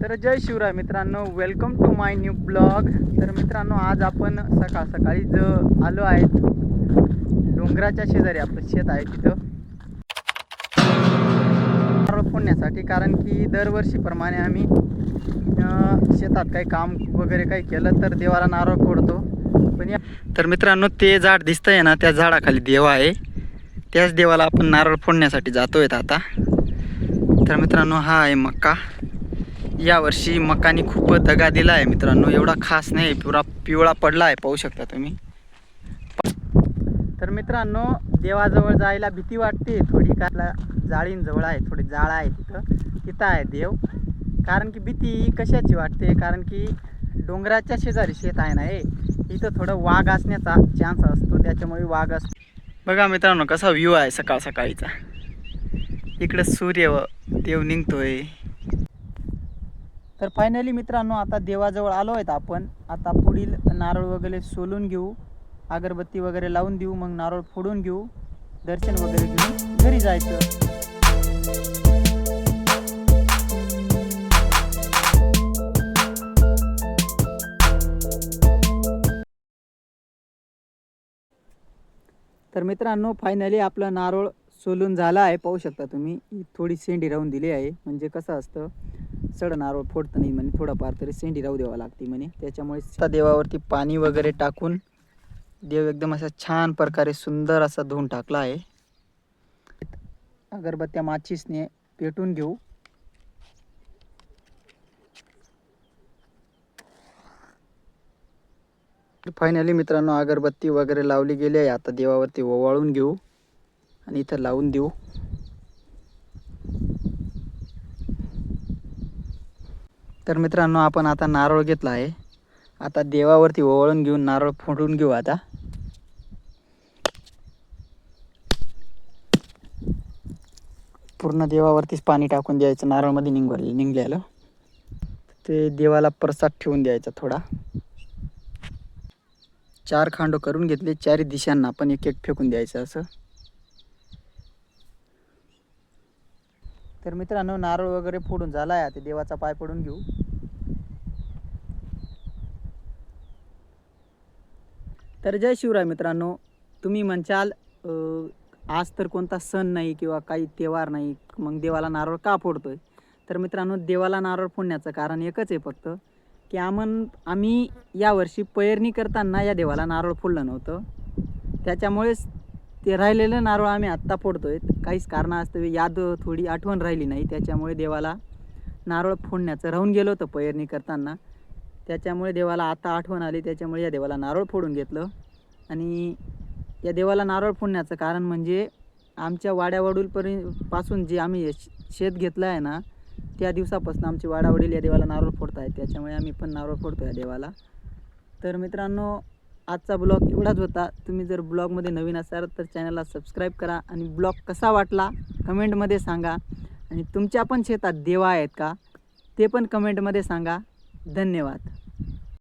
तर जय शिवराय मित्रांनो, welcome to my new blog. तर मित्रांनो, आज आपण सकाळी आलो आहे डोंगराच्या शेजारी आपलं शेत आहे तिथं नारळ फोडण्यासाठी। कारण की दरवर्षीप्रमाणे आम्ही शेतात काही काम वगैरे काही केलं तर देवाला नारळ फोडतो। पण तर मित्रांनो, ते झाड दिसतंय ना, त्या झाडाखाली देव आहे। त्याच देवाला आपण नारळ फोडण्यासाठी जातोय आता। तर मित्रांनो, हा आहे मक्का। यावर्षी मकानी खूप दगा दिला आहे मित्रांनो, एवढा खास नाही, पुरा पिवळा पडला आहे, पाहू शकता तुम्ही। तर मित्रांनो, देवाजवळ जायला भीती वाटते थोडी, कारण जाळींजवळ आहे, थोडी जाळ आहे तिथं आहे देव। कारण की भीती कशाची वाटते, कारण की डोंगराच्या शेजारी शेत आहे ना, इथं थोडं वाघ असण्याचा चान्स असतो, त्याच्यामुळे वाघ असतो। बघा मित्रांनो, कसा व्ह्यू आहे सकाळ सकाळीचा। इकडे सूर्य व देव निघतोय। तर फायनली मित्रांनो, आता देवाजवळ आलो आहेत आपण। आता पुढील नारळ वगैरे सोलून घेऊ, अगरबत्ती वगैरे लावून देऊ, मग नारळ फोडून घेऊ, दर्शन वगैरे घेऊन घरी जायचं। तर मित्रांनो, फायनली आपलं नारळ सोलून झाला आहे, पाहू शकता तुम्ही। थोडी शेंडी राहून दिली आहे, म्हणजे कसं असतं, सड नारळ फोडतं नाही म्हणे, थोडाफार तरी शेंडी राहू द्यावा लागते म्हणे। त्याच्यामुळे देवावरती पाणी वगैरे टाकून देव एकदम असा छान प्रकारे सुंदर असा धुवून टाकला आहे। अगरबत्त्या माचीसने पेटून घेऊ। फायनली मित्रांनो, अगरबत्ती वगैरे लावली गेली आहे। आता देवावरती ओवाळून घेऊ आणि इथं लावून देऊ। तर मित्रांनो, आपण आता नारळ घेतला आहे, आता देवावरती ओवाळून घेऊन नारळ फोडून घेऊ। आता पूर्ण देवावरतीच पाणी टाकून द्यायचं, नारळमध्ये निघलेलं ते देवाला प्रसाद ठेवून द्यायचा थोडा। 4 खांड करून घेतले, 4 दिशांना आपण एक एक फेकून द्यायचं असं। तर मित्रांनो, नारळ वगैरे फोडून झाला आहे, आता देवाचा पाय पडून घेऊ। तर जय शिवराय मित्रांनो, तुम्ही म्हणचाल आज तर कोणता सण नाही किंवा काही त्योहार नाही, मग देवाला नारळ का फोडतोय? तर मित्रांनो, देवाला नारळ फोडण्याचं कारण एकच आहे फक्त, की आम्ही यावर्षी पेरणी करताना या देवाला नारळ फोडलं नव्हतं, त्याच्यामुळेच ते राहिलेलं नारळ आम्ही आत्ता फोडतोय। काहीच कारणास्तव याद थोडी आठवण राहिली नाही, त्याच्यामुळे देवाला नारळ फोडण्याचं राहून गेलं होतं पेरणी करताना, त्याच्यामुळे देवाला आता आठवण आली, त्याच्यामुळे या देवाला नारळ फोडून घेतलं। आणि या देवाला नारळ फोडण्याचं कारण म्हणजे आमच्या वाड्यावडीलपासून जे आम्ही शेत घेतलं आहे ना, त्या दिवसापासून आमचे वाडावडील या देवाला नारळ फोडत आहेत, त्याच्यामुळे आम्ही पण नारळ फोडतो या देवाला। तर मित्रांनो, आजचा ब्लॉग एवढाच होता। तुम्ही जर ब्लॉगमध्ये नवीन असाल तर चॅनलला सबस्क्राईब करा, आणि ब्लॉग कसा वाटला कमेंटमध्ये सांगा, आणि तुमच्या पण शेतात देव आहेत का ते पण कमेंटमध्ये सांगा। धन्यवाद।